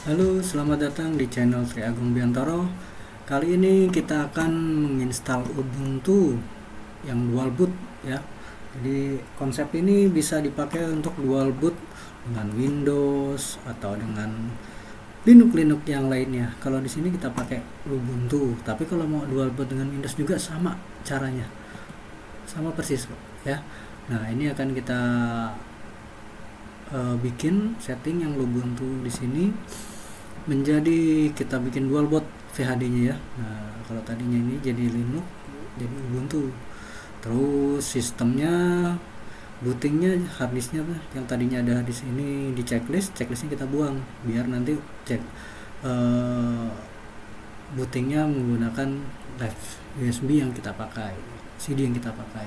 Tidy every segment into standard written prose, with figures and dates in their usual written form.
Halo, selamat datang di channel Tri Agung Biantoro. Kali ini kita akan menginstal Ubuntu yang dual boot ya. Jadi konsep ini bisa dipakai untuk dual boot dengan Windows atau dengan Linux yang lainnya. Kalau di sini kita pakai Ubuntu, tapi kalau mau dual boot dengan Windows juga sama caranya. Sama persis kok ya. Nah, ini akan kita bikin setting yang Ubuntu di sini menjadi kita bikin dual boot VHD-nya ya. Nah, kalau tadinya ini jadi Linux, jadi Ubuntu. Terus sistemnya, bootingnya, harddisknya yang tadinya ada di sini di checklistnya kita buang biar nanti cek bootingnya menggunakan drive USB yang kita pakai, CD yang kita pakai.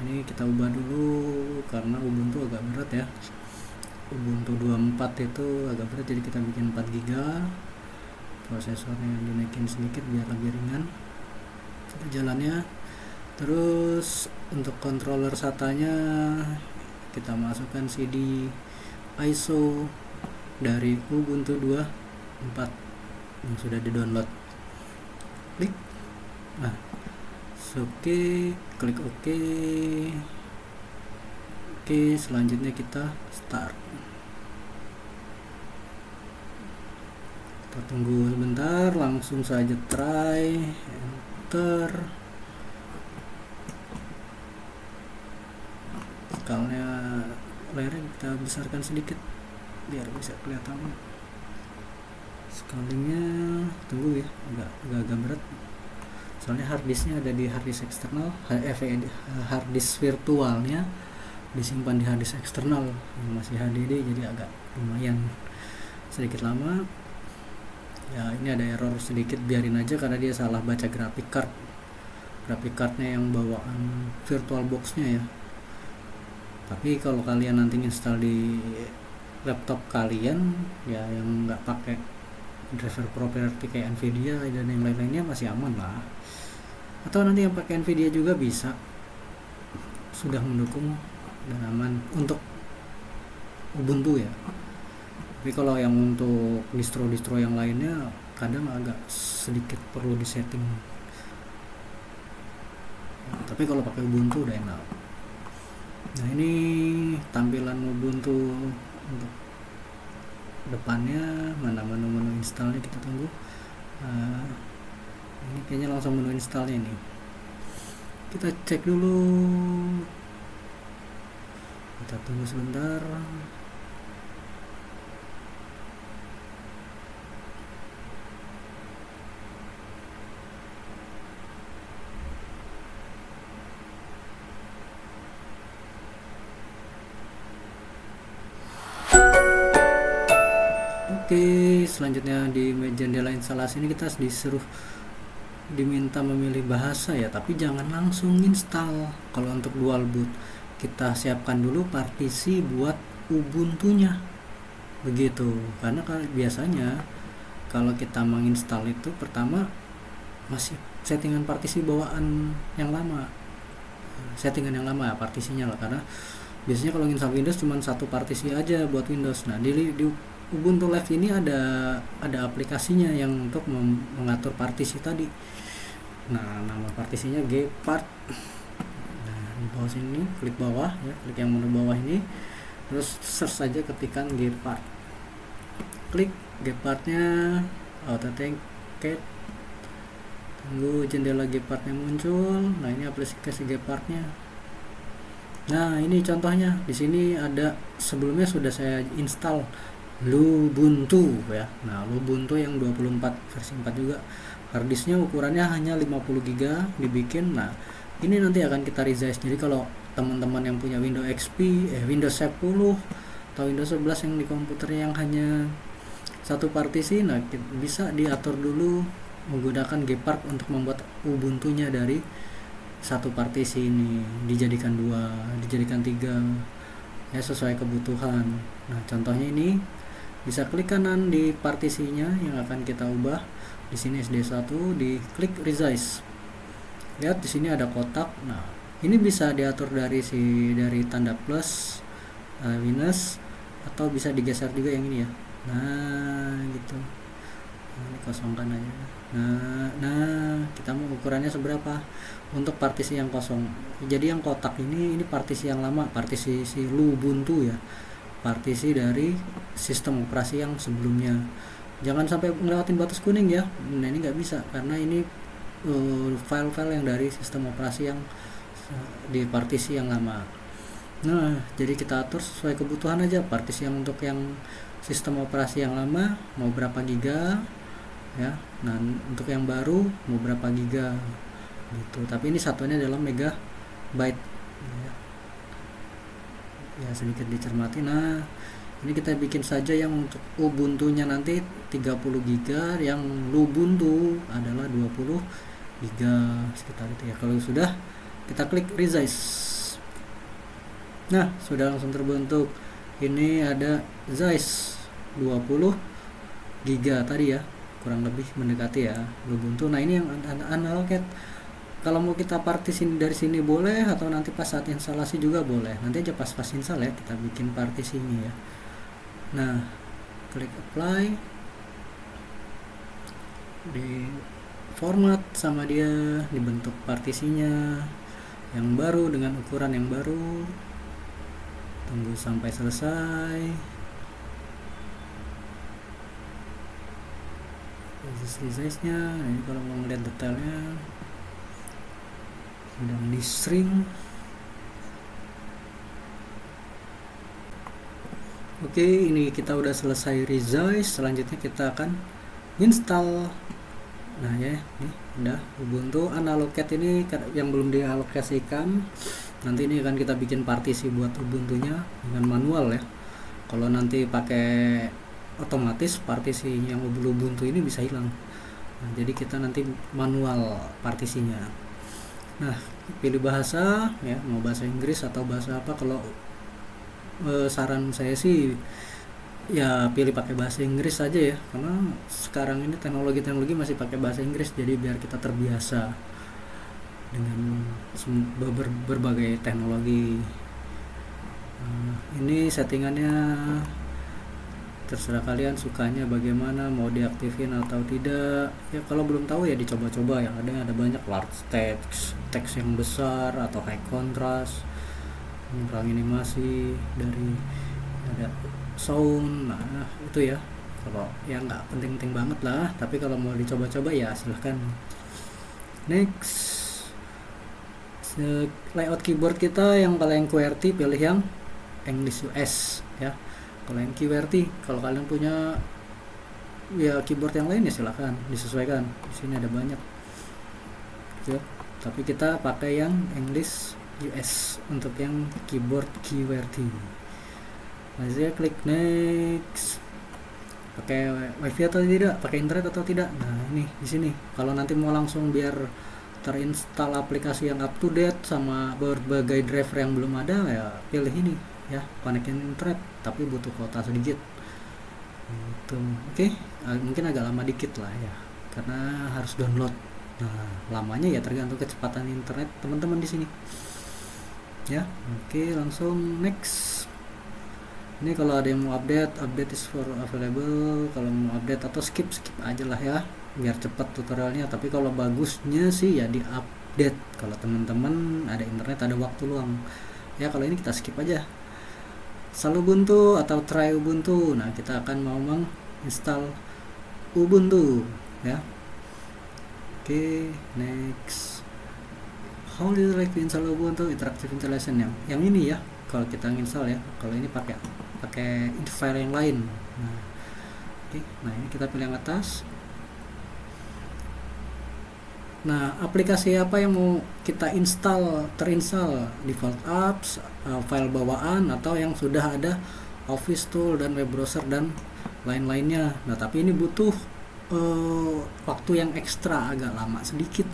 Ini kita ubah dulu karena Ubuntu agak berat ya. Ubuntu 24 itu agak berat, jadi kita bikin 4 GB. Prosesornya dinaikin sedikit biar lebih ringan kita jalannya. Terus untuk controller SATA-nya kita masukkan CD ISO dari Ubuntu 24 yang sudah di-download. Klik. Nah, oke, klik OK. Oke, selanjutnya kita start. Kita tunggu sebentar, langsung saja try, enter. Skalanya layarnya kita besarkan sedikit biar bisa kelihatan. Scalingnya tunggu ya, agak berat. Soalnya harddisknya ada di harddisk eksternal, harddisk virtualnya disimpan di harddisk eksternal yang masih HDD, jadi agak lumayan sedikit lama ya. Ini ada error sedikit, biarin aja karena dia salah baca graphic cardnya yang bawaan virtual boxnya ya. Tapi kalau kalian nanti install di laptop kalian ya yang nggak pakai driver proprietary kayak Nvidia dan yang lain-lainnya masih aman lah. Atau nanti yang pakai Nvidia juga bisa, sudah mendukung dan aman untuk Ubuntu ya. Tapi kalau yang untuk distro-distro yang lainnya kadang agak sedikit perlu disetting. Tapi kalau pakai Ubuntu udah enak. Nah, ini tampilan Ubuntu untuk depannya. Mana menu installnya, kita tunggu. Ini kayaknya langsung menu installnya nih. Kita cek dulu. Kita tunggu sebentar. Oke, selanjutnya di jendela instalasi ini kita diminta memilih bahasa ya, tapi jangan langsung install. Kalau untuk dual boot kita siapkan dulu partisi buat Ubuntunya begitu, karena biasanya kalau kita menginstal itu pertama masih settingan partisi bawaan yang lama, ya, partisinya lah, karena biasanya kalau install Windows cuma satu partisi aja buat Windows. Nah, di Ubuntu Live ini ada aplikasinya yang untuk mengatur partisi tadi. Nah, nama partisinya gpart. Nah, di bawah sini klik bawah ya, klik yang menu bawah ini, terus search saja, ketikan gpart. Klik gpartnya, authenticate. Tunggu jendela gpartnya muncul. Nah, ini aplikasi gpartnya. Nah, ini contohnya. Di sini ada, sebelumnya sudah saya install Lubuntu ya. Nah, Lubuntu yang 24 versi 4 juga. Harddisknya ukurannya hanya 50 GB dibikin. Nah, ini nanti akan kita resize. Jadi kalau teman-teman yang punya Windows XP, Windows 10 atau Windows 11 yang di komputernya yang hanya satu partisi, nah bisa diatur dulu menggunakan gpart untuk membuat Ubuntunya dari satu partisi ini dijadikan 2, dijadikan 3 ya, sesuai kebutuhan. Nah, contohnya ini bisa klik kanan di partisinya yang akan kita ubah. Di sini SD1, di klik resize. Lihat di sini ada kotak. Nah, ini bisa diatur dari tanda plus, minus, atau bisa digeser juga yang ini ya. Nah gitu. Nah, ini kosongkan aja. Kita mau ukurannya seberapa untuk partisi yang kosong. Jadi yang kotak ini partisi yang lama, partisi si Lubuntu ya, partisi dari sistem operasi yang sebelumnya. Jangan sampai ngelewatin batas kuning ya. Nah ini nggak bisa karena ini file-file yang dari sistem operasi yang di partisi yang lama. Nah jadi kita atur sesuai kebutuhan aja, partisi yang untuk yang sistem operasi yang lama mau berapa giga ya. Nah untuk yang baru mau berapa giga gitu, tapi ini satuannya dalam megabyte ya. Ya sedikit dicermati. Nah ini kita bikin saja yang untuk Ubuntu-nya nanti 30 giga, yang Lubuntu adalah 20 giga sekitar itu ya. Kalau sudah kita klik resize. Nah sudah langsung terbentuk. Ini ada size 20 giga tadi ya, kurang lebih mendekati ya Lubuntu. Nah ini yang unallocate. Kalau mau kita partisi dari sini boleh, atau nanti pas saat instalasi juga boleh. Nanti aja pas install ya kita bikin partisi ini ya. Nah klik apply, di format sama dia, dibentuk partisinya yang baru dengan ukuran yang baru. Tunggu sampai selesai. Size nya ini kalau mau ngeliat detailnya sedang di shrink. Oke, ini kita udah selesai resize. Selanjutnya kita akan install. Nah ya, ini udah Ubuntu unallocate ini yang belum dialokasikan. Nanti ini akan kita bikin partisi buat Ubuntunya dengan manual ya. Kalau nanti pakai otomatis, partisi yang Ubuntu ini bisa hilang. Nah, jadi kita nanti manual partisinya. Nah pilih bahasa ya, mau bahasa Inggris atau bahasa apa. Kalau saran saya sih ya pilih pakai bahasa Inggris saja ya, karena sekarang ini teknologi masih pakai bahasa Inggris, jadi biar kita terbiasa dengan berbagai teknologi. Ini settingannya terserah kalian sukanya bagaimana, mau diaktifin atau tidak ya. Kalau belum tahu ya dicoba-coba ya, ada banyak large teks yang besar atau high contrast, kurang animasi, dari ada sound. Nah itu ya, kalau yang nggak penting-penting banget lah, tapi kalau mau dicoba-coba ya silahkan. Next, layout keyboard kita yang kalau yang QWERTY pilih yang English US ya. Kalau yang QWERTY, kalau kalian punya ya keyboard yang lain ya silahkan disesuaikan. Di sini ada banyak ya, tapi kita pakai yang English US untuk yang keyboard QWERTY. Nah saya klik next. Pakai wifi atau tidak, pakai internet atau tidak. Nah ini di sini kalau nanti mau langsung biar terinstall aplikasi yang up to date sama berbagai driver yang belum ada ya pilih ini ya, konekin internet tapi butuh kuota sedikit gitu. Oke. Mungkin agak lama dikit lah ya karena harus download. Nah lamanya ya tergantung kecepatan internet teman-teman di sini ya. Oke, langsung next. Ini kalau ada yang mau update is for available. Kalau mau update atau skip aja lah ya biar cepat tutorialnya. Tapi kalau bagusnya sih ya di update kalau teman-teman ada internet, ada waktu luang ya. Kalau ini kita skip aja. Install Ubuntu atau try Ubuntu. Nah kita akan mau menginstall Ubuntu ya. Oke, next. How do you like to install Ubuntu Interactive Installation yang ini ya. Kalau kita install ya, kalau ini pakai file yang lain. Nah, oke. Nah ini kita pilih yang atas. Nah aplikasi apa yang mau kita terinstall, default apps, file bawaan, atau yang sudah ada Office Tool dan web browser dan lain-lainnya. Nah tapi ini butuh waktu yang ekstra, agak lama sedikit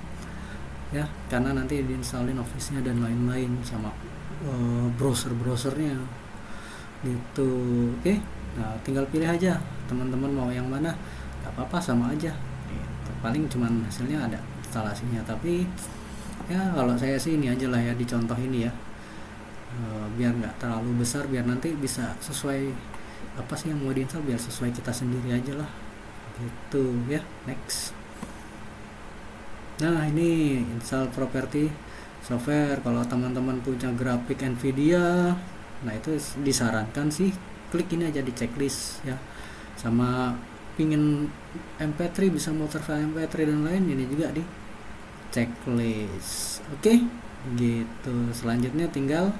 ya, karena nanti diinstalin Office-nya dan lain-lain sama browsernya gitu. Oke. Nah tinggal pilih aja teman-teman mau yang mana, gak apa-apa sama aja gitu. Paling cuman hasilnya ada instalasinya, tapi ya kalau saya sih ini aja lah ya, dicontoh ini ya, biar nggak terlalu besar, biar nanti bisa sesuai apa sih yang mau diinstal, biar sesuai kita sendiri aja lah gitu ya. Next. Nah, ini install properti software. Kalau teman-teman punya grafik Nvidia, nah itu disarankan sih klik ini aja di checklist ya. Sama pingin MP3 bisa muter file MP3 dan lain, ini juga di checklist. Oke, gitu. Selanjutnya tinggal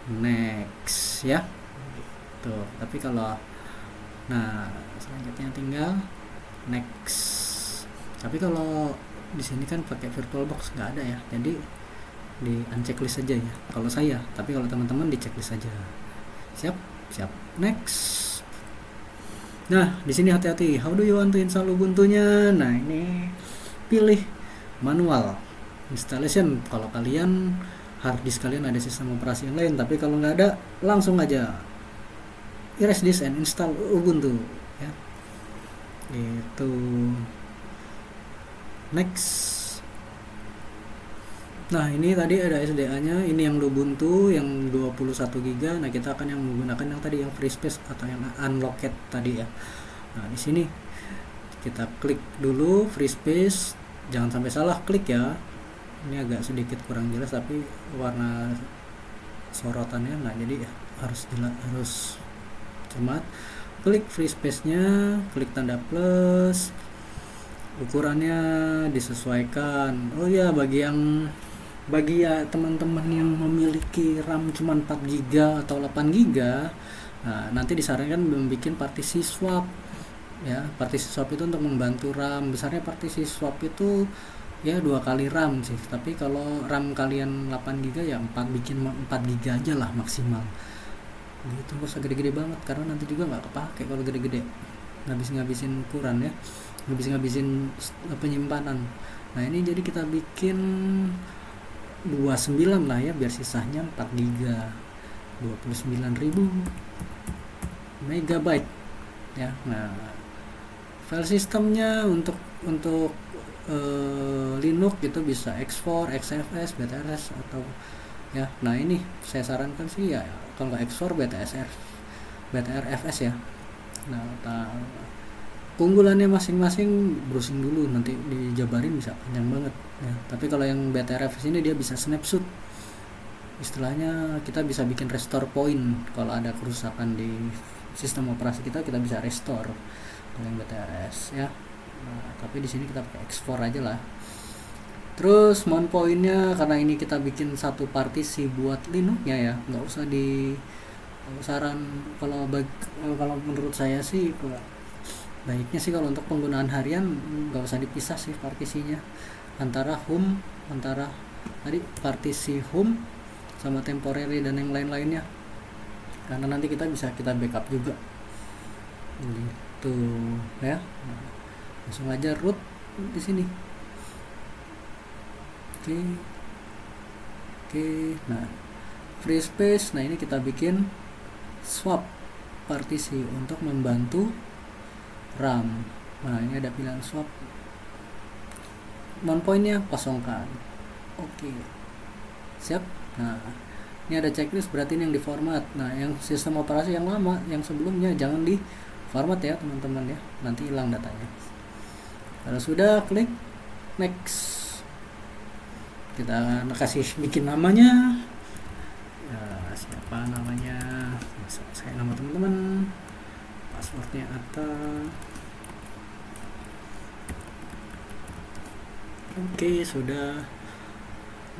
next ya. Tuh, tapi kalau selanjutnya tinggal next. Tapi kalau di sini kan pakai VirtualBox nggak ada ya, jadi di unchecklist aja ya kalau saya. Tapi kalau teman-teman di checklist aja. Siap. Next. Nah, di sini hati-hati. How do you want to install Ubuntu-nya? Nah, ini pilih manual installation. Kalau kalian hard disk kalian ada sistem operasi yang lain, tapi kalau nggak ada, langsung aja erase disk and install Ubuntu ya. Itu next. Nah, ini tadi ada SDA-nya, ini yang Ubuntu yang 21 GB. Nah, kita akan yang menggunakan yang tadi yang free space atau yang unlocked tadi ya. Nah, di sini kita klik dulu free space, jangan sampai salah klik ya. Ini agak sedikit kurang jelas tapi warna sorotannya nggak, jadi harus cermat. Klik free space-nya, klik tanda plus, ukurannya disesuaikan. Oh ya, bagi ya teman-teman yang memiliki RAM cuma 4 GB atau 8 GB, nah, nanti disarankan membuat partisi swap ya. Partisi swap itu untuk membantu RAM. Besarnya partisi swap itu ya 2 kali RAM sih, tapi kalau RAM kalian 8 GB ya bikin 4 GB aja lah maksimal gitu. Gak usah gede-gede banget karena nanti juga nggak kepake kalau gede-gede, ngabisin ukuran ya, ngabisin penyimpanan. Nah, ini jadi kita bikin 29 lah ya, biar sisanya 4 GB, 29.000 MB ya. Nah, file sistemnya untuk Linux itu bisa X4, XFS, BTRS atau ya. Nah, ini saya sarankan sih ya kalau nggak X4 BTRFS ya. Nah, keunggulannya masing-masing browsing dulu, nanti dijabarin bisa panjang banget ya. Tapi kalau yang BTRFS ini dia bisa snapshot, istilahnya kita bisa bikin restore point kalau ada kerusakan di sistem operasi kita bisa restore kalau yang BTRS ya. Nah, tapi di sini kita pakai X4 aja lah. Terus mount point-nya, karena ini kita bikin satu partisi buat Linux-nya ya, nggak usah kalau menurut saya sih baiknya sih kalau untuk penggunaan harian nggak usah dipisah sih partisinya antara tadi partisi home sama temporary dan yang lain-lainnya, karena nanti kita backup juga gitu ya. Nah, langsung aja root di sini. Oke. Nah, free space. Nah, ini kita bikin swap partisi untuk membantu RAM. Nah, ini ada pilihan swap. Mount point-nya kosongkan. Oke. Siap. Nah, ini ada checklist, berarti ini yang diformat. Nah, yang sistem operasi yang lama, yang sebelumnya jangan di format ya, teman-teman ya. Nanti hilang datanya. Kalau sudah, klik next. Kita kasih bikin namanya. Ya, siapa namanya? Saya nama teman-teman. Passwordnya Atta. Oke, sudah.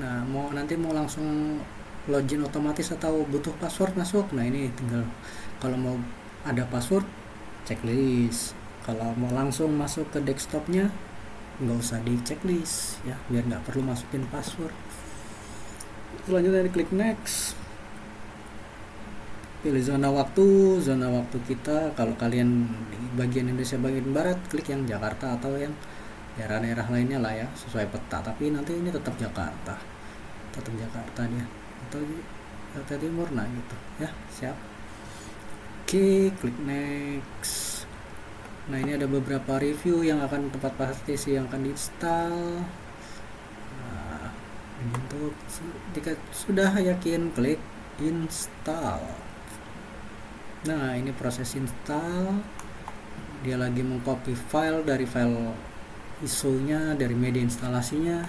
Nah, nanti mau langsung login otomatis atau butuh password masuk. Nah, ini tinggal kalau mau ada password checklist. Kalau mau langsung masuk ke desktopnya nggak usah di checklist ya, biar nggak perlu masukin password. Selanjutnya diklik next. Pilih zona waktu kita. Kalau kalian di bagian Indonesia bagian barat, klik yang Jakarta atau yang daerah-daerah lainnya lah ya, sesuai peta. Tapi nanti ini tetap Jakarta dia, atau Jakarta Timur, nah gitu ya. Siap. Oke, klik next. Nah, ini ada beberapa review yang akan tempat partisi yang akan diinstal. Nah, untuk jika sudah yakin, klik install. Nah, ini proses install. Dia lagi mengcopy file dari file ISO-nya, dari media instalasinya.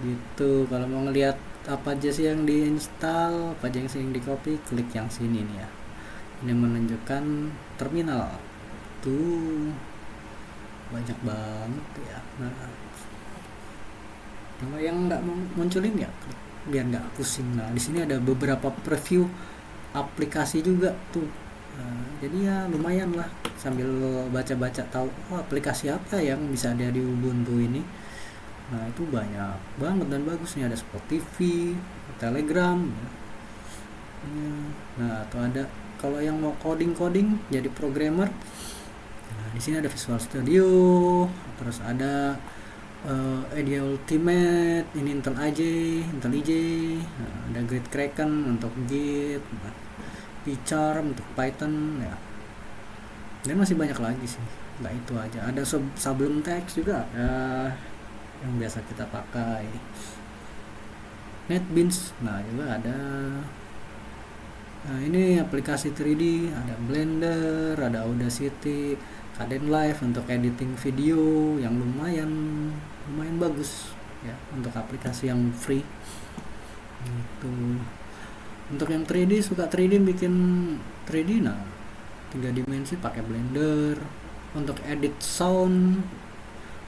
Gitu. Kalau mau ngelihat apa aja sih yang diinstal, apa aja yang sih yang di copy, klik yang sini nih ya. Ini menunjukkan terminal. Tuh banyak banget ya. Nah, kalau yang nggak munculin ya klik, biar nggak pusing. Nah, di sini ada beberapa preview aplikasi juga tuh. Nah, jadi ya lumayan lah sambil baca-baca tahu oh, aplikasi apa yang bisa ada di Ubuntu ini. Nah, itu banyak banget dan bagusnya, ada Spotify, Telegram ya. Nah, atau ada kalau yang mau coding jadi programmer. Nah, di sini ada Visual Studio, terus ada Idea Ultimate, ini IntelliJ, nah, ada Git Kraken untuk Git, nah, PyCharm untuk Python ya. Dan masih banyak lagi sih. Nggak itu aja. Ada Sublime Text juga ada yang biasa kita pakai. NetBeans, nah juga ada. Nah, ini aplikasi 3D, ada Blender, ada Audacity, Kdenlive untuk editing video yang lumayan bagus ya untuk aplikasi yang free. Gitu. Untuk yang 3D suka 3D bikin 3D, nah 3 dimensi pakai Blender. Untuk edit sound,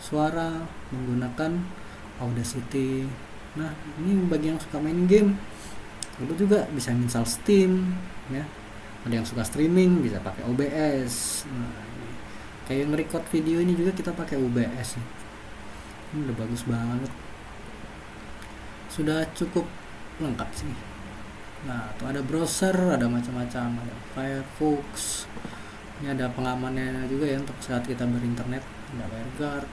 suara menggunakan Audacity. Nah, ini bagi yang suka main game, itu juga bisa install Steam ya. Ada yang suka streaming bisa pakai OBS. Nah, kayak yang record video ini juga kita pakai OBS. Ini udah bagus banget. Sudah cukup lengkap sih. Nah, tuh ada browser, ada macam-macam, ada Firefox. Ini ada pengamannya juga ya untuk saat kita berinternet. Ada WireGuard.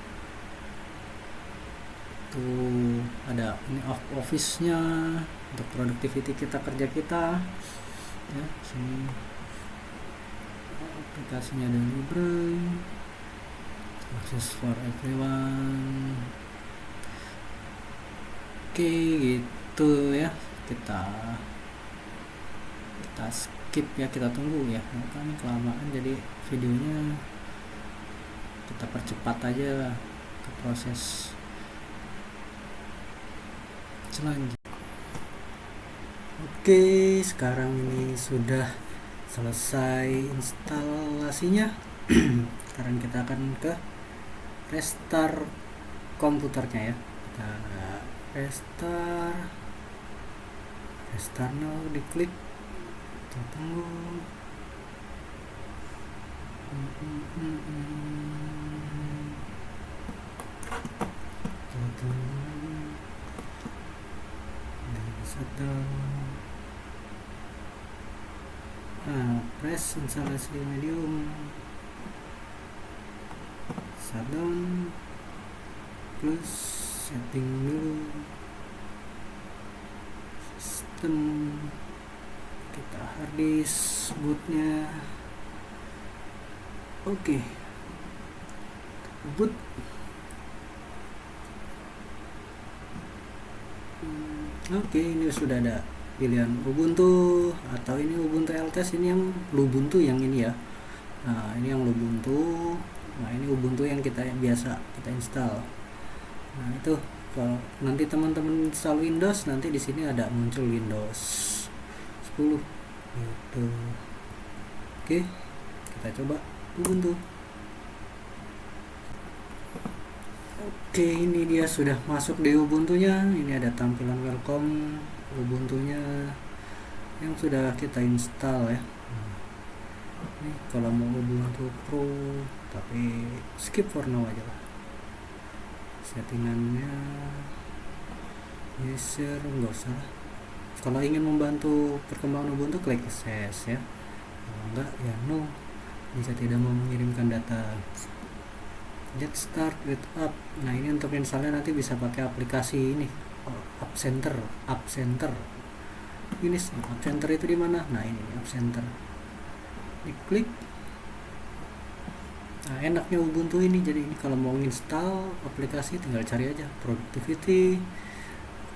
Tuh ada ini Office-nya untuk productivity kita, kerja kita ya. Sini aplikasinya ada Libre, access for everyone. Oke, gitu ya. Kita skip ya, kita tunggu ya, kan kelamaan jadi videonya. Kita percepat aja ke proses selanjutnya. Oke, sekarang ini sudah selesai instalasinya. Sekarang kita akan ke restart komputernya ya. Kita restart now, diklik, kita tunggu. Kita tunggu. Nah, press instalasi medium, shutdown, plus setting dulu sistem kita, harddisk, bootnya. Oke, boot. Oke, ini sudah ada pilihan Ubuntu atau ini Ubuntu LTS, ini yang Lubuntu yang ini ya. Nah, ini yang Lubuntu. Nah, ini Ubuntu yang biasa kita install. Nah, itu kalau nanti teman-teman install Windows, nanti di sini ada muncul Windows 10 gitu. Oke, kita coba Ubuntu. Oke, ini dia sudah masuk di Ubuntunya. Ini ada tampilan welcome Ubuntunya yang sudah kita install ya. Ini kalau mau Ubuntu Pro, tapi skip for now aja lah. Settingannya user nggak usah. Kalau ingin membantu perkembangan Ubuntu, klik access ya. Kalau enggak ya no, bisa tidak mau mengirimkan data. Get start with app. Nah, ini untuk installnya nanti bisa pakai aplikasi ini, App Center. Ini App Center itu di mana? Nah, ini App Center. Diklik. Nah, enaknya Ubuntu ini, jadi ini kalau mau install aplikasi tinggal cari aja productivity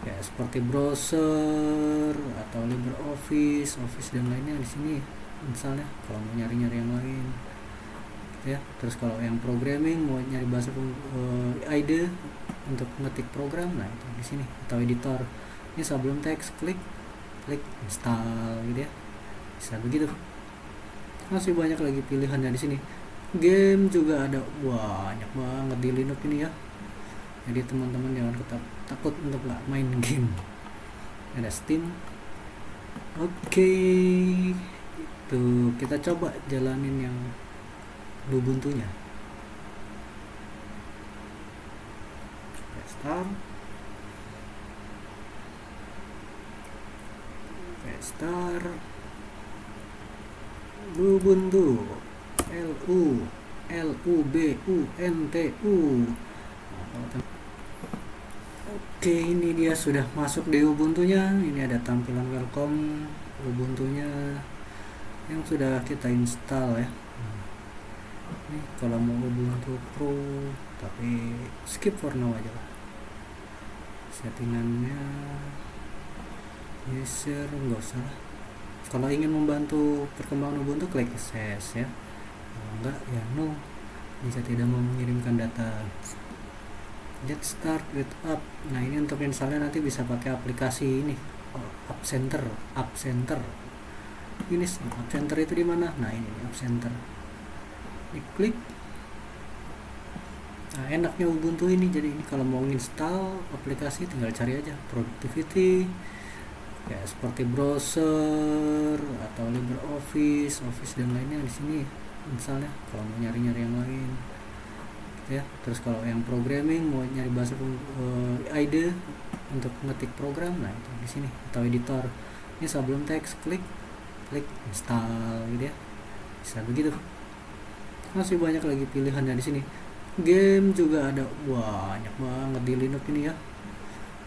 ya, seperti browser atau LibreOffice, Office dan lainnya di sini. misalnya kalau mau nyari-nyari yang lain ya. Terus kalau yang programming mau nyari bahasa ide untuk ngetik program, nah itu di sini, atau editor ini sebelum teks, klik install gitu ya, bisa begitu. Masih banyak lagi pilihannya di sini. Game juga ada banyak banget di Linux ini ya, jadi teman-teman jangan takut untuk nggak main game. Ada Steam. Oke, tuh kita coba jalanin yang Ubuntu-nya. Start Ubuntu, Lubuntu. Oke, ini dia sudah masuk di Ubuntu-nya. Ini ada tampilan welcome Ubuntu-nya yang sudah kita install ya. Ini kalau mau Ubuntu Pro, tapi skip for now aja lah. Settingannya user nggak usah. Kalau ingin membantu perkembangan Ubuntu, klik yes ya. Kalau enggak ya no, jika tidak mau mengirimkan data. Get start with app. Nah ini untuk installnya nanti bisa pakai aplikasi ini, App Center. Ini App Center itu di mana? Nah ini App Center. Diklik. Nah enaknya Ubuntu ini, jadi ini kalau mau install aplikasi tinggal cari aja Productivity ya, seperti browser atau LibreOffice, Office dan lainnya di sini misalnya kalau mau nyari-nyari yang lain ya. Terus kalau yang programming mau nyari bahasa ide untuk ngetik program, nah itu di sini, atau editor ini sebelum teks, klik install gitu ya, bisa begitu. Masih banyak lagi pilihannya di sini. Game juga ada banyak banget di Linux ini ya,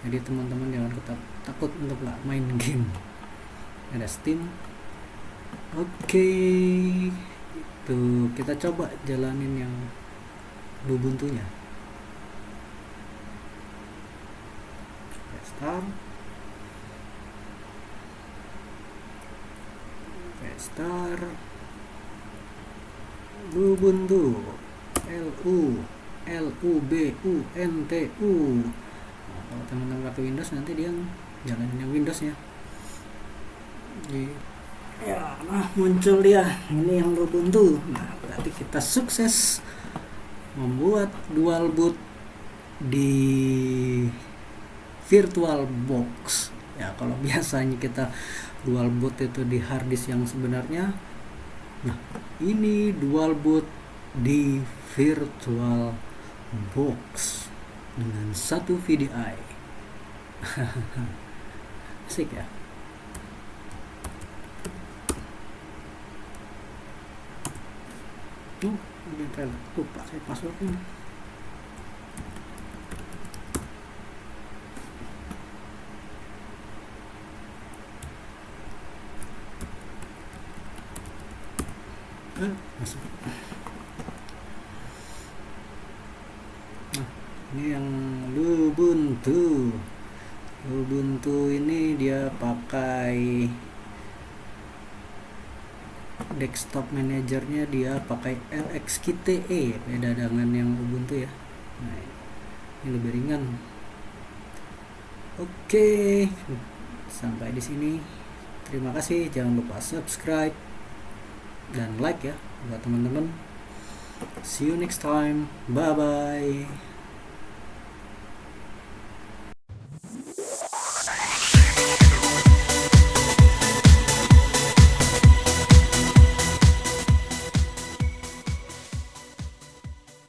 jadi teman-teman jangan takut untuk nggak main game. Ada Steam. Oke, tuh kita coba jalanin yang Ubuntu-nya. Start Ubuntu, Lubuntu. Nah, kalau teman-teman pakai Windows nanti dia jalanin yang Windows ya. Ya, nah muncul dia, ini yang Ubuntu. Nah berarti kita sukses membuat dual boot di VirtualBox ya. Kalau biasanya kita dual boot itu di hard disk yang sebenarnya, nah ini dual boot di VirtualBox dengan satu VDI. Asik ya. Udah lupa saya passwordnya. Masuk. Nah ini yang Ubuntu ini dia pakai desktop manajernya, dia pakai LXQT, beda dengan yang Ubuntu ya. Nah, ini lebih ringan. Oke, sampai di sini. Terima kasih, jangan lupa subscribe dan like ya buat teman-teman. See you next time. Bye bye.